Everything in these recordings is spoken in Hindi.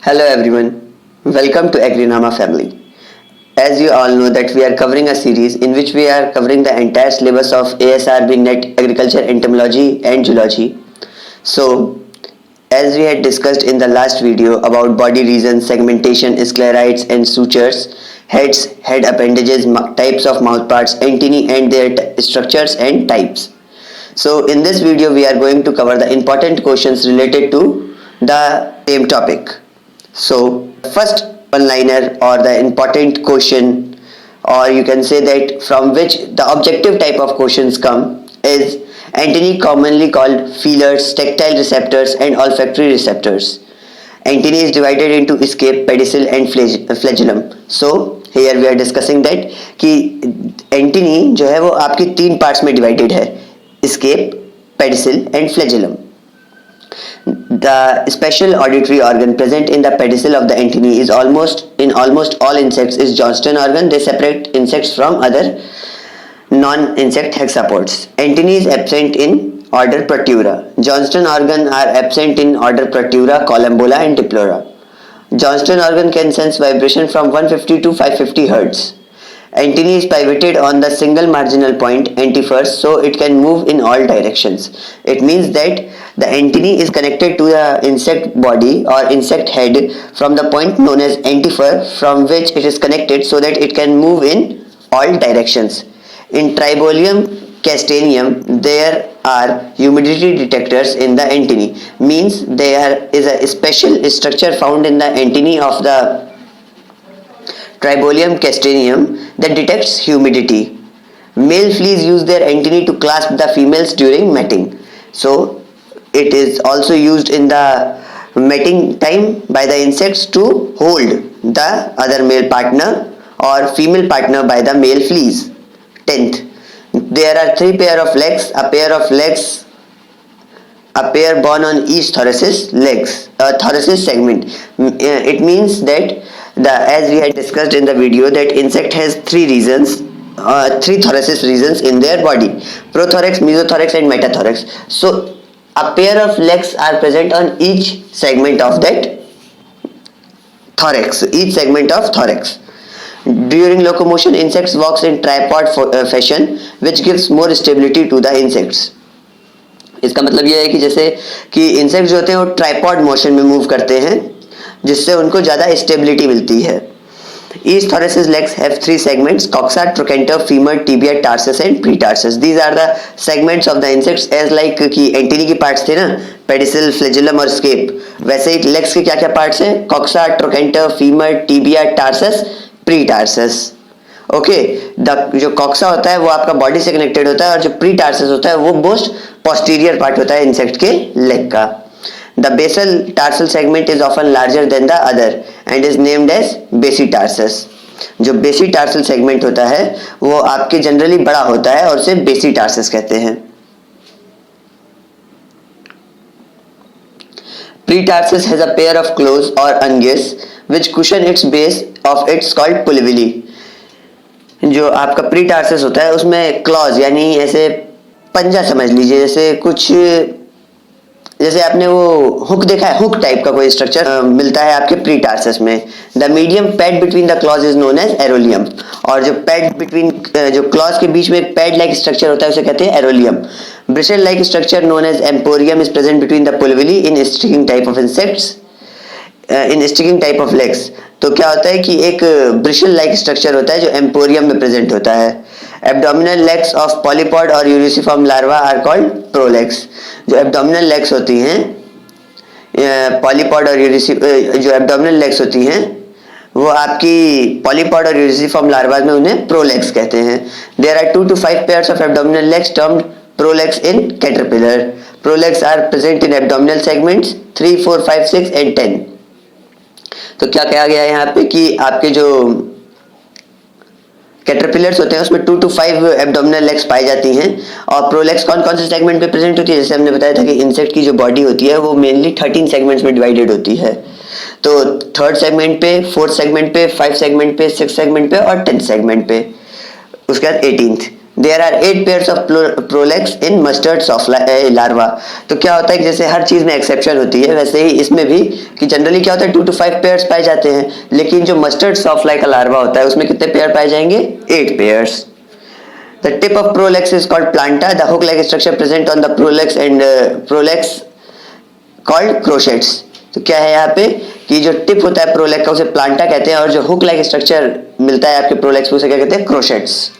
Hello everyone, welcome to Agrinama family. As you all know that we are covering a series in which we are covering the entire syllabus of ASRB NET Agriculture Entomology and Zoology. So, as we had discussed in the last video about body regions, segmentation, sclerites and sutures, heads, head appendages, types of mouthparts, antennae and their structures and types. So in this video we are going to cover the important questions related to the same topic. So first one-liner or the important question, or you can say that from which the objective type of questions come, is antennae, commonly called feelers, tactile receptors and olfactory receptors. Antennae is divided into scape, pedicel and flagellum. So here we are discussing that कि antennae जो है वो आपकी तीन पार्ट्स में डिवाइडेड है, scape, pedicel and flagellum. The special auditory organ present in the pedicel of the antennae is almost all insects is Johnston organ. They separate insects from other non-insect hexapods. Antennae is absent in order Protura. Johnston organ are absent in order Protura, Columbola and Diplora. Johnston organ can sense vibration from 150 to 550 Hz. Antennae is pivoted on the single marginal point antifers, so it can move in all directions. It means that the antennae is connected to the insect body or insect head from the point known as antifer, from which it is connected so that it can move in all directions. In Tribolium castaneum, there are humidity detectors in the antennae. Means there is a special structure found in the antennae of the Tribolium castaneum that detects humidity. Male fleas use their antennae to clasp the females during mating. So it is also used in the mating time by the insects to hold the other male partner or female partner by the male fleas. 10th, there are three pair of legs, a pair born on each thoracic segment. It means that as we had discussed in the video, that insect has three regions, three thoracic regions in their body: prothorax, mesothorax and metathorax. So a pair of legs are present on each segment of that thorax, During locomotion, insects walks in tripod fashion, which gives more stability to the insects. इसका मतलब यह है कि जैसे कि इंसेक्ट जो होते हैं वो ट्राइपॉड मोशन में मूव करते हैं, जिससे उनको ज़्यादा स्टेबिलिटी मिलती है. Each thoracic legs have three segments: coxa, trochanter, femur, tibia, tarsus and pretarsus. These are the segments of the insects as like कि एंटीनी के पार्ट्स थे ना, पेडिसल, फ्लैजिलम और स्केप, वैसे ही लेग्स के क्या क्या पार्ट्स हैं: coxa, trochanter, femur, tibia, tarsus, pretarsus. Okay, जो कॉक्सा होता है वो आपका बॉडी से कनेक्टेड होता है और जो प्रीटार्सस होता है वो मोस्ट पोस्टीरियर पार्ट होता है इंसेक्ट के लेग का. The basal tarsal segment is often larger than the other and is named as basitarsus. जो basitarsul segment होता है वो आपके जनरली बड़ा होता है और उसे basitarsus कहते हैं. Pretarsus has a pair of claws or unguis which cushion its base of its called pulvili. जो आपका प्रीटार्सस होता है उसमें क्लॉज यानी ऐसे पंजा समझ लीजिए, जैसे कुछ जैसे आपने वो हुक देखा है, हुक टाइप का कोई स्ट्रक्चर मिलता है आपके प्रीटार्सस में. The medium pad between the claws is known as arolium. और जो पैड बिटवीन जो क्लॉज के बीच में एक पैड लाइक स्ट्रक्चर होता है उसे कहते हैं arolium. Bristle like structure known as emporium is present between the pulvilli in sticking type of insects in sticking type of legs. तो क्या होता है कि एक ब्रिशल लाइक स्ट्रक्चर होता है जो एम्पोरियम में प्रेजेंट होता है. एब्डोमिनल लेग्स ऑफ पॉलीपॉड और यूरिसिफॉर्म लार्वा आर कॉल्ड प्रोलेग्स. जो एब्डोमिनल लेग्स होती हैं पॉलीपॉड और जो एब्डोमिनल लेग्स होती हैं वो आपकी पॉलीपॉड और यूरिसिफॉर्म लार्वा में उन्हें प्रोलेग्स कहते हैं. There are 2 to 5 pairs of abdominal legs termed prolegs in caterpillar. Prolegs are present in abdominal segments 3, 4, 5, 6 and 10. तो क्या कहा गया है यहाँ पे कि आपके जो कैटरपिलर्स होते हैं उसमें 2 to 5 एब्डोमिनल लेग्स पाई जाती हैं. और प्रोलेग्स कौन कौन से सेगमेंट पे प्रेजेंट होती है? जैसे हमने बताया था कि इंसेक्ट की जो बॉडी होती है वो मेनली 13 सेगमेंट्स में डिवाइडेड होती है. तो 3rd सेगमेंट पे, 4th सेगमेंट पे, 5th सेगमेंट पे, 6th सेगमेंट पे और 10th सेगमेंट पे. उसके बाद 18th there are 8 pairs of prolegs in mustard soft larva. तो क्या होता है कि जैसे हर चीज में एक्सेप्शन होती है, वैसे ही इसमें भी कि जनरली क्या होता है 2 to 5 पेयर्स पाए जाते हैं, लेकिन जो मस्टर्ड सॉफ्ट का लार्वा होता है उसमें कितने पेयर पाए जाएंगे? 8 pairs. The tip of prolex is called planta. The hook-like structure present on the prolex and prolex called crochets. तो क्या है यहाँ पे कि जो टिप होता है प्रोलेक्स का उसे प्लांटा कहते हैं, और जो हुक लाइक स्ट्रक्चर मिलता है आपके प्रोलेक्स को उसे क्या कहते हैं? क्रोशेट्स।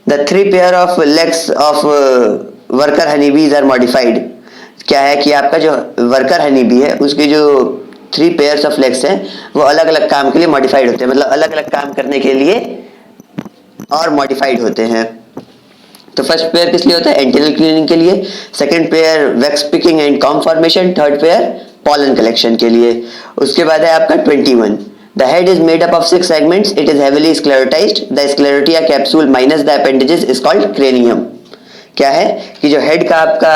The 3 pair of legs of worker honeybees are modified. क्या है कि आपका जो वर्कर हनीबी है उसके जो 3 pairs of legs हैं वो अलग अलग काम के लिए मॉडिफाइड होते हैं, मतलब अलग अलग काम करने के लिए और मॉडिफाइड होते हैं। तो फर्स्ट पेयर किस लिए होता है? एंटीनल क्लीनिंग के लिए, second pair wax picking and com formation, third pair pollen collection के लिए। उसके बाद है आपका 21। The head is made up of 6 segments. It is heavily sclerotized. The sclerotia capsule minus the appendages is called cranium. क्या है कि जो हेड का आपका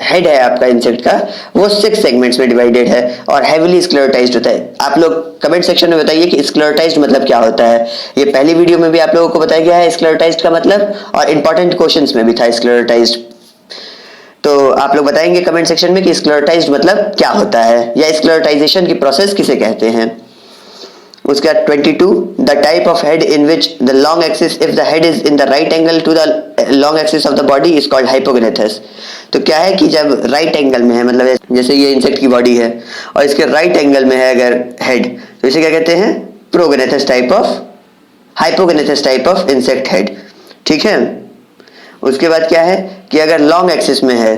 हेड है आपका इंसेक्ट का वो 6 सेगमेंट्स में डिवाइडेड है और हेविली स्क्लेरोटाइज्ड होता है। आप लोग कमेंट सेक्शन में बताइए कि स्क्लेरोटाइज्ड मतलब क्या होता है। ये पहली वीडियो में भी आप लोगों को बताया गया है स्क्लेरोटाइज्ड का मतलब, और इंपॉर्टेंट क्वेश्चंस में भी था स्क्लेरोटाइज्ड। तो आप लोग बताएंगे कमेंट सेक्शन में कि स्क्लेरोटाइज्ड मतलब क्या होता है या स्क्लेरोटाइजेशन की प्रोसेस किसे कहते हैं। उसके बाद 22, the type of head in which the long axis if the head is in the right angle to the long axis of the body is called hypognathous. तो क्या है कि जब राइट एंगल में है, मतलब जैसे ये इंसेक्ट की बॉडी है और इसके राइट एंगल में है अगर हेड, तो इसे क्या कहते हैं? Prognathous type of, hypognathous type of insect head. ठीक है। उसके बाद क्या है कि अगर लॉन्ग एक्सिस में है,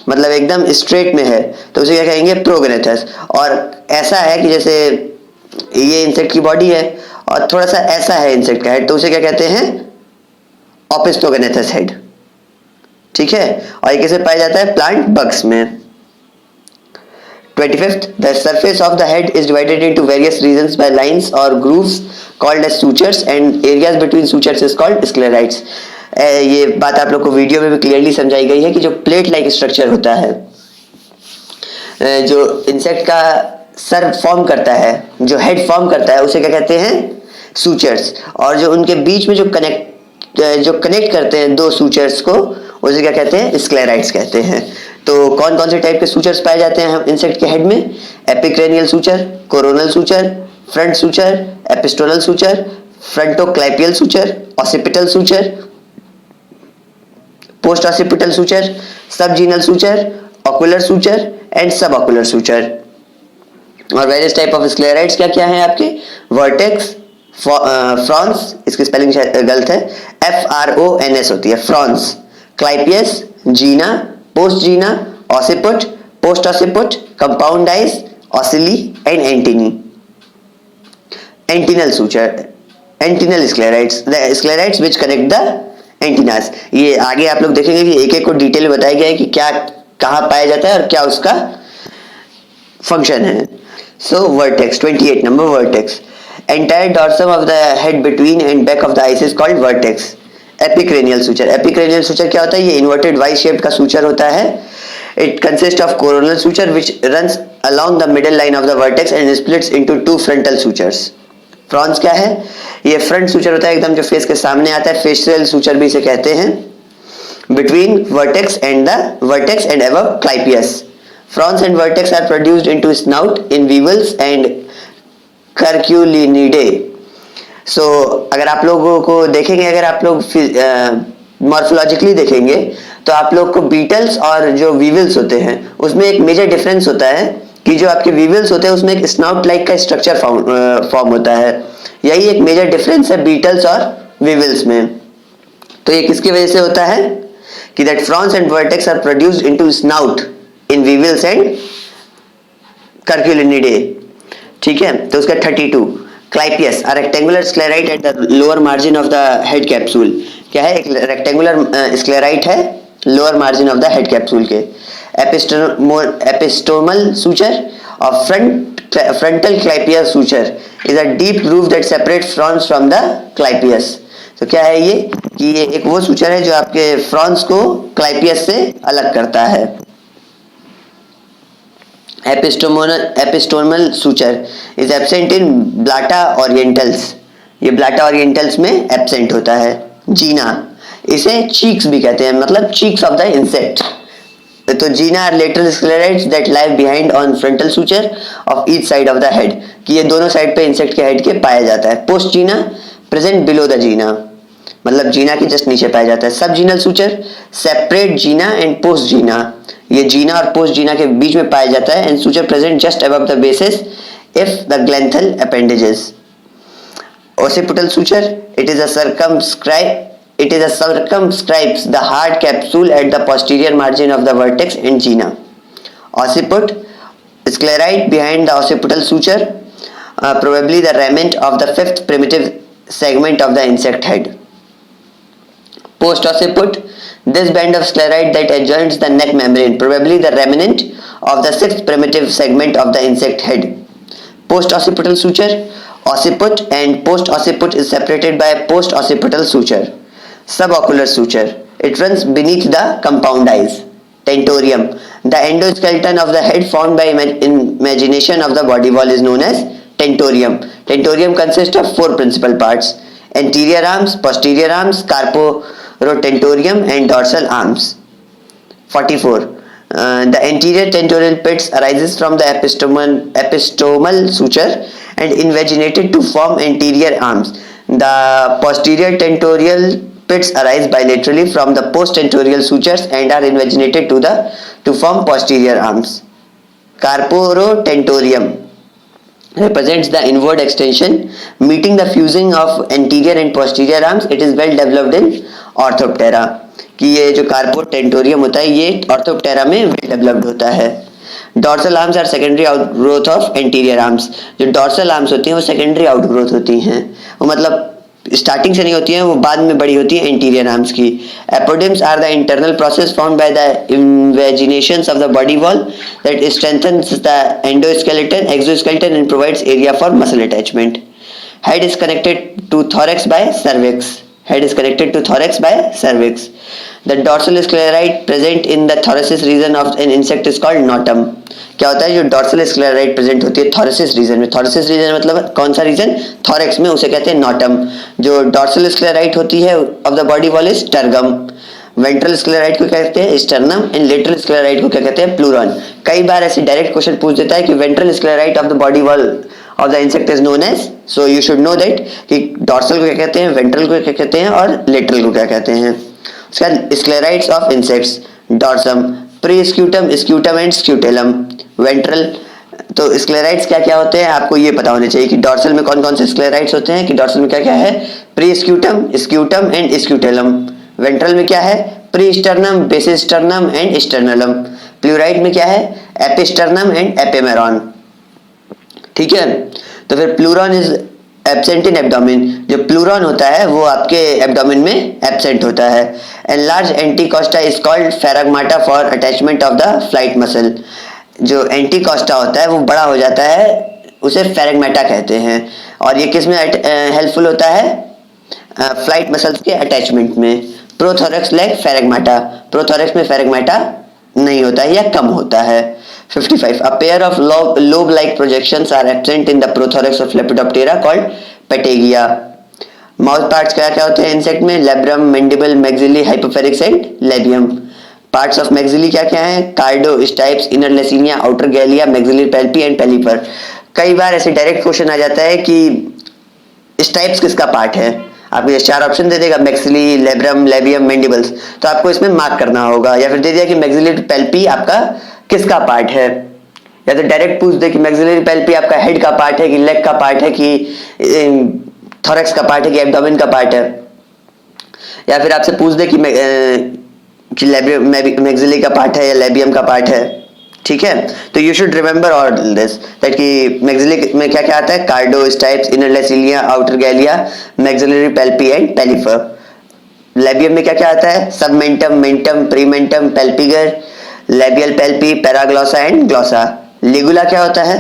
मतलब एकदम स्ट्रेट में है, तो उसे क्या कहेंगे? प्रोगनेथस। और ऐसा है कि जैसे ये इंसेक्ट की बॉडी है और थोड़ा सा ऐसा है इंसेक्ट का हेड, तो उसे क्या कहते हैं? ओपिस्टोगनेथस हेड। ठीक है। और ये कैसे पाया जाता है? प्लांट बग्स में। 25th, the surface of the head is divided into various regions by lines or grooves called as sutures and areas between sutures is called sclerites. ये बात आप लोग को वीडियो में भी क्लियरली समझाई गई है कि जो प्लेट लाइक स्ट्रक्चर होता है, जो इंसेक्ट का सर फॉर्म करता है, जो हेड फॉर्म करता है, उसे क्या कहते हैं? सूचर्स। और जो उनके बीच में जो कनेक्ट करते हैं 2 सूचर्स को, उसे क्या कहते हैं? स्क्लेराइट्स कहते हैं। तो कौन कौन से टाइप के सूचर्स पाए जाते हैं इंसेक्ट के हेड में? Epicranial suture, coronal suture, front suture, epistomal suture, frontoclypeal suture, occipital suture, post occipital suture, subgenal suture, ocular suture and sub ocular suture. और वेरियस टाइप ऑफ स्क्लेराइड्स क्या क्या है आपके? वर्टेक्स, फ्रॉन्स, इसकी स्पेलिंग गलत है, FRONS होती है, frons, clypeus, gena, post gena, occiput, post occiput, compound eyes, ocelli and antennae. Antennal suture, antennal sclerites, the sclerites which connect the antennas. ये आगे आप लोग देखेंगे कि एक एक को डिटेल में बताया गया है कि क्या कहाँ पाया जाता है और क्या उसका फंक्शन है। So vertex, 28 number vertex. Entire dorsum of the head between and back of the eyes is called vertex. Epicranial suture. Epicranial suture क्या होता है? ये inverted Y shaped का suture होता है। It consists of coronal suture which runs along the middle line of the vertex and splits into 2 frontal sutures. Frons क्या है? ये front suture होता है एकदम जो face के सामने आता है, facial suture भी इसे कहते हैं। Between vertex and above clypeus. Frons and vertex are produced into snout in weevils and Curculinidae. So अगर आप लोगों को देखेंगे, अगर आप लोग मॉर्फोलॉजिकली देखेंगे तो आप लोग को बीटल्स और जो वीवल्स होते हैं उसमें एक मेजर डिफरेंस होता है कि जो आपके वीवल्स होते हैं उसमें एक स्नाउट लाइक का स्ट्रक्चर फॉर्म होता है। यही एक मेजर डिफरेंस है बीटल्स और वीवल्स में। तो ये किसकी वजह से होता है कि that frons and vertex are produced into snout in weevils and curculionidae. ठीक है। तो उसका 32, clypeus, a rectangular sclerite at the lower margin of the head capsule. क्या है? एक रेक्टेंगुलर स्क्लेराइट है lower margin of the head capsule के। एपिस्टोमल सूचर और frontal clypeus suture is a deep groove that separate frons from the clypeus. तो क्या है ये कि ये एक वो सूचर है जो आपके फ्रॉन्स को क्लाइपियस से अलग करता है। Epistomal suture is absent in Blatta orientalis. ये ब्लैटा ओरिएंटल्स में एब्सेंट होता है। जीना, इसे चीक्स भी कहते हैं, मतलब चीक्स ऑफ द इंसेक्ट। तो gena are lateral sclerites that live behind on frontal suture of each side of the head, कि ये दोनों साइड पे इंसेक्ट के हेड के पाया जाता है। Post gena present below the gena, मतलब जीना के जस्ट नीचे पाया जाता है। Sub genal suture separate gena and post gena, ये जीना और पोस्ट जीना के बीच में पाया जाता है। And suture present just above the basis if the gnathal appendages. occipital suture, it is a circumscribes the hard capsule at the posterior margin of the vertex and gena. Occiput, sclerite behind the occipital suture, probably the remnant of the fifth primitive segment of the insect head. Post occiput, this band of sclerite that adjoins the neck membrane, probably the remnant of the sixth primitive segment of the insect head. Post occipital suture, occiput and post occiput is separated by post occipital suture. Subocular suture, it runs beneath the compound eyes. Tentorium, the endoskeleton of the head formed by imagination of the body wall is known as tentorium. Tentorium consists of four principal parts: anterior arms, posterior arms, carporotentorium and dorsal arms. 44. The anterior tentorial pits arises from the epistomal suture and invaginated to form anterior arms. The posterior tentorial pits arise bilaterally from the post-tentorial sutures and are invaginated to form posterior arms. Carporotentorium represents the inward extension meeting the fusing of anterior and posterior arms. It is well developed in Orthoptera, कि ये जो कार्पोटेंटोरियम होता है ये ऑर्थोप्टेरा में वेल डेवलप्ड होता है। Dorsal arms are secondary outgrowth of anterior arms, जो डॉर्सल आर्म्स होती हैं वो सेकेंडरी आउटग्रोथ होती हैं, वो मतलब स्टार्टिंग से नहीं होती हैं, वो बाद में बड़ी होती है एंटीरियर आर्म्स की। Apodemes are the internal process formed by the invaginations of the body wall that strengthens the endoskeleton exoskeleton and provides area for muscle attachment. Head is connected to thorax by cervix, head is connected to thorax by cervix. The dorsal sclerite present in the thoracic region of an insect is called notum. क्या होता है जो डॉर्सल स्क्लेराइट प्रेजेंट होती है थोरेसिस रीजन में, थोरेसिस रीजन मतलब कौन सा रीजन, थोरैक्स में, उसे कहते हैं नॉटम। जो डॉर्सल स्क्लेराइट होती है of the body wall is tergum. Ventral sclerite को क्या कहते हैं, स्टर्नम, एंड लेटरल स्क्लेराइट को क्या कहते हैं, प्लूरॉन। कई बार ऐसे डायरेक्ट क्वेश्चन पूछ देता है कि ventral sclerite of the body wall of the insect is known as, so you should know that कि डॉर्सल को क्या कहते हैं, वेंट्रल को क्या कहते हैं और लेटरल को क्या कहते हैं। उसके बाद sclerites of insects, dorsum, pre scutum, scutum and scutellum. Ventral, तो स्क्लेराइट्स क्या क्या होते हैं आपको ये पता होने चाहिए कि डॉर्सल में कौन कौन से स्क्लेराइट्स होते हैं, कि डॉर्सल में क्या क्या है, pre scutum, scutum and scutellum. Ventral में क्या है, pre sternum, basis sternum and sternellum. Pleurite में क्या है, एपिस्टर्नम एंड एपिमेरॉन। ठीक है, तो फिर pleuron is absent in abdomen, जो प्लूरॉन होता है वो आपके एब्डोमेन में एब्सेंट होता है। Enlarge antecosta is called phragmata for attachment of the flight muscle. जो एंटीकोस्टा होता है वो बड़ा हो जाता है, उसे फेराग्माटा कहते हैं, और ये किस में हेल्पफुल होता है, फ्लाइट मसल्स के अटैचमेंट में। प्रोथोरैक्स लैक फेराग्माटा, प्रोथोरैक्स में फेराग्माटा नहीं होता है या कम होता है। 55. A pair of lobe-like projections are absent in the prothorax of Lepidoptera called patagia. Mouth parts क्या क्या होते हैं इंसेक्ट में, labrum, mandible, maxilla, hypopharynx and labium. Parts of maxilla क्या क्या हैं, cardo, stipes, inner lacina, outer gallia, maxillary palpi and pelliper. कई बार ऐसे डायरेक्ट क्वेश्चन आ जाता है कि स्टाइप्स किसका पार्ट है, आपको ये चार ऑप्शन दे देगा, मैक्सिली, लेब्रम, लेबियम, मैंडिबल्स, तो आपको इसमें मार्क करना होगा, या फिर दे दिया कि मैक्सिलरी पेल्पी आपका किसका पार्ट है, या तो डायरेक्ट पूछ दे कि मैक्सिलरी पेल्पी आपका हेड का पार्ट है कि लेग का पार्ट है कि थोरैक्स का पार्ट है कि एब्डोमेन का पार्ट है, या फिर आपसे पूछ दे कि मैक्सिलरी का पार्ट है या लेबियम का पार्ट है। ठीक है, तो you should remember all this that कि मैक्सिलरी में क्या क्या आता है, कार्डो, स्टाइप्स, इनर लेसिलिया, आउटर गैलिया, मैक्सिलरी पेल्पी एंड पेलिफर। लेबियम में क्या क्या आता है, सबमेंटम, मेंटम, प्रीमेंटम, पेल्पिगर, लेबियल पेल्पी, पैराग्लोसा एंड ग्लोसा। लिगुला क्या होता है,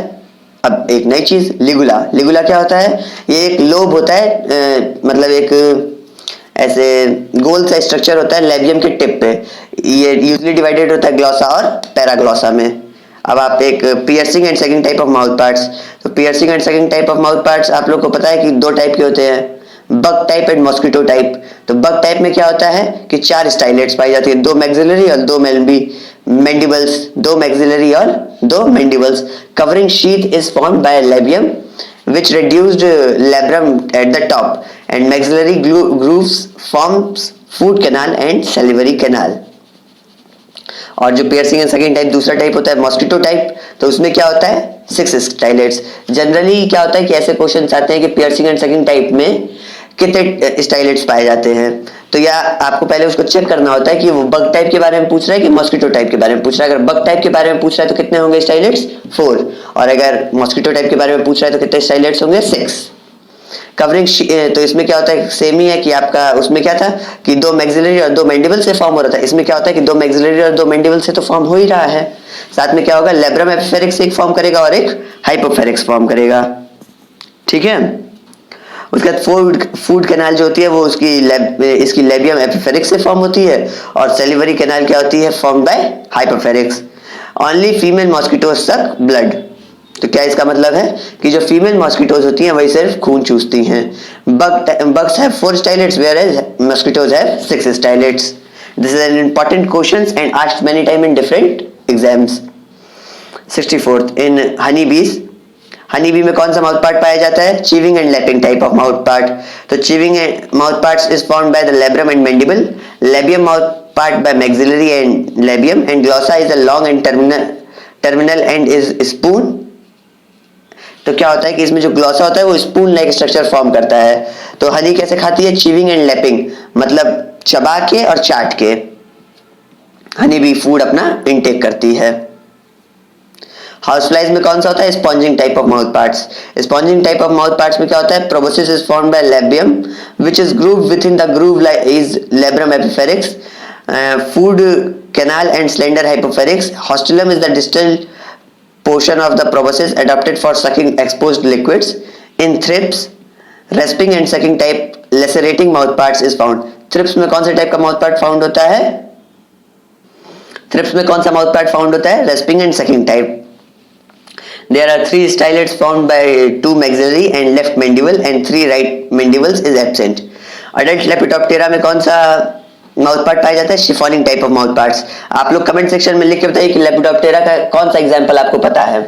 अब एक नई चीज, लिगुला। लिगुला क्या होता है, ये एक लोब होता है, मतलब एक ऐसे गोल सा स्ट्रक्चर होता है लेबियम के टिप पे, ये यूजली डिवाइडेड होता है ग्लोसा और पैराग्लोसा में। अब आप एक piercing and sucking type of mouth parts, तो piercing and sucking type of mouth parts आप लोग को पता है कि दो टाइप के होते हैं, bug type and mosquito type. तो बग टाइप में क्या होता है कि 4 स्टाइलेट्स पाई जाती है, 2 मैक्सिलरी और 2 मैंडिबल्स, 2 मैक्सिलरी और 2 mandibles. Covering sheath is formed by labium which reduced labrum at the top and maxillary grooves forms food canal and salivary canal। और जो पियर्सिंग एंड सकिंग टाइप दूसरा टाइप होता है मॉस्किटो टाइप, तो उसमें क्या होता है 6 स्टाइलेट्स। जनरली क्या होता है कि ऐसे क्वेश्चन आते हैं कि पियर्सिंग एंड सकिंग टाइप में कितने स्टाइलेट्स पाए जाते हैं, तो या आपको पहले उसको चेक करना होता है कि वो बग टाइप के बारे में पूछ रहा है कि मॉस्किटो टाइप के बारे में पूछ रहा है। अगर बग टाइप के बारे में पूछ रहा है तो कितने होंगे स्टाइलेट्स 4, और अगर मॉस्किटो टाइप के बारे में पूछ रहा है तो कितने स्टाइलेट्स होंगे 6। कवरिंग, तो इसमें क्या होता है सेम ही है कि आपका उसमें क्या था कि 2 मैक्सिलरी और 2 मैंडिबल से फॉर्म हो रहा था, इसमें क्या होता है कि 2 मैक्सिलरी और 2 मैंडिबल से तो फॉर्म हो ही रहा है। साथ में क्या होगा लेब्रम एपिफेरिक्स एक फॉर्म करेगा और एक हाइपोफेरिक्स फॉर्म करेगा, ठीक है। उसके बाद फूड कैनाल जो होती है वो इसकी लेबियम एपिफेरिक्स से फॉर्म होती है, और सेलिवरी कैनाल क्या होती है form by hypopharynx. Only female mosquitoes suck blood, तो क्या इसका मतलब है कि जो फीमेल मॉस्किटोज होती हैं वही सिर्फ खून चूसती हैं। Bugs have 4 stylets whereas mosquitoes have 6 stylets. This is an important question and asked many time in different exams. 64th in honey bees, honey B में कौन सा माउथ पार्ट पाया जाता है chewing and lapping type of mouth part. तो chewing mouth parts is formed by the labrum and mandible, labium mouth part by maxillary and labium, and glossa is a long and terminal end is spoon. तो क्या होता है कि इसमें जो ग्लॉसा होता है वो स्पून लाइक स्ट्रक्चर फॉर्म करता है। तो हनी कैसे खाती है चीविंग एंड लैपिंग, मतलब चबा के और चाट के हनी बी फूड अपना इनटेक करती है। हाउस फ्लाइज में कौन सा होता है sponging type of mouth parts. Sponging type of mouth parts में क्या होता है proboscis is formed by labium which is grooved with in the groove is labrum epipharynx, food canal and slender hypopharynx. Haustellum is the distal portion of the proboscis adapted for sucking exposed liquids. In thrips, rasping and sucking type lacerating mouth parts is found. thrips में कौन से टाइप का माउथ पार्ट फाउंड होता है, thrips में कौन सा माउथ पार्ट फाउंड होता है rasping and sucking type. There are 3 stylets formed by 2 maxillary and left mandible and 3 right mandibles is absent. Adult Lepidoptera में कौन सा माउथ पार्ट पाया जाता है शिफॉनिंग टाइप ऑफ माउथ पार्ट्स। आप लोग कमेंट सेक्शन में लिख के बताइए कि लेपिडोप्टेरा का कौन सा एग्जांपल आपको पता है,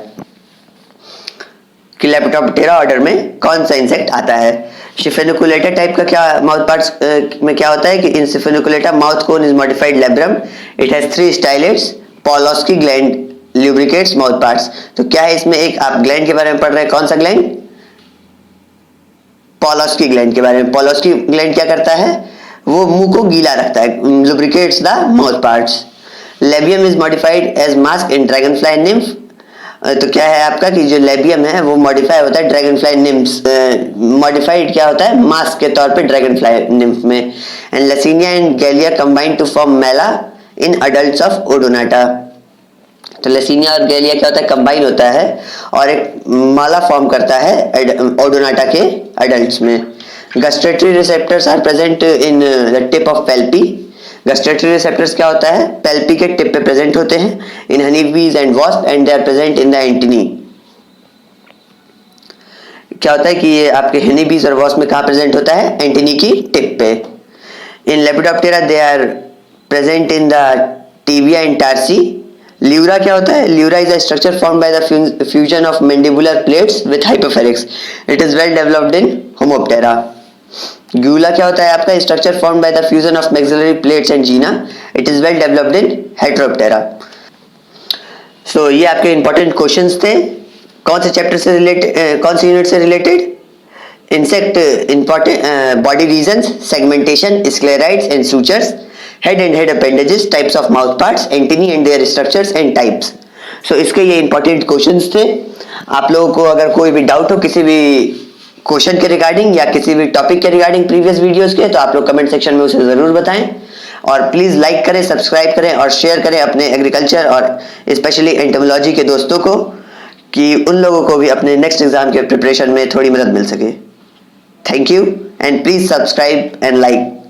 कि लेपिडोप्टेरा ऑर्डर में कौन सा इंसेक्ट आता है। शिफेनिकुलेटा टाइप का क्या माउथ पार्ट्स में क्या होता है कि in Siphunculata mouth cone is modified labrum, it has 3 stylets, Pawlowsky gland lubricates mouth parts. तो क्या है इसमें एक आप ग्लैंड के बारे में पढ़ रहे हैं, कौन सा ग्लैंड पॉलोस्की ग्लैंड के बारे में। पॉलोस्की ग्लैंड क्या करता है वो मुंह को गीला रखता है, lubricates the mouth parts. Labium is modified as mask in dragonfly nymph. तो क्या है आपका कि जो लेबियम है वो मॉडिफाई होता है ड्रैगनफ्लाई निम्फ्स, मॉडिफाइड क्या होता है मास्क के तौर पे ड्रैगनफ्लाई निम्फ में। And lacinia and galea combine to form mala in adults of Odonata. तो लसीनिया और गैलिया क्या होता है कंबाइन होता है और एक माला फॉर्म करता है ओडोनाटा के अडल्ट्स में। Gustatory receptors are present in the tip of palpi. Gustatory receptors क्या होता है पेल्पी के टिप पे प्रेजेंट होते हैं in honey bees and wasp and they are present in the antennae. क्या होता है कि ये आपके हनी बीज और वॉस्प में कहाँ प्रेजेंट होता है एंटिनी की टिप पे। In Lepidoptera they are present in the tibia and tarsi. Lora क्या होता है lora is a structure formed by the fusion of mandibular plates with hypopharynx, it is well developed in Homoptera. Gula क्या होता है आपका structure formed by the fusion of maxillary plates and gena, it is well developed in Heteroptera. So ये आपके इंपॉर्टेंट क्वेश्चंस थे। कौन से चैप्टर से रिलेटेड, कौन सी यूनिट से related, insect important body regions, segmentation, sclerites and sutures, head and head appendages, types of mouth parts, antennae and their structures and types. So इसके ये इंपॉर्टेंट क्वेश्चंस थे। आप लोगों को अगर कोई भी डाउट हो किसी भी क्वेश्चन के रिगार्डिंग या किसी भी टॉपिक के रिगार्डिंग प्रीवियस वीडियोस के, तो आप लोग कमेंट सेक्शन में उसे जरूर बताएं और प्लीज लाइक करें, सब्सक्राइब करें और शेयर करें अपने एग्रीकल्चर और स्पेशली एंटोमोलॉजी के दोस्तों को, कि उन लोगों को भी अपने नेक्स्ट एग्जाम के प्रिपरेशन में थोड़ी मदद मिल सके। Thank you and please subscribe and like.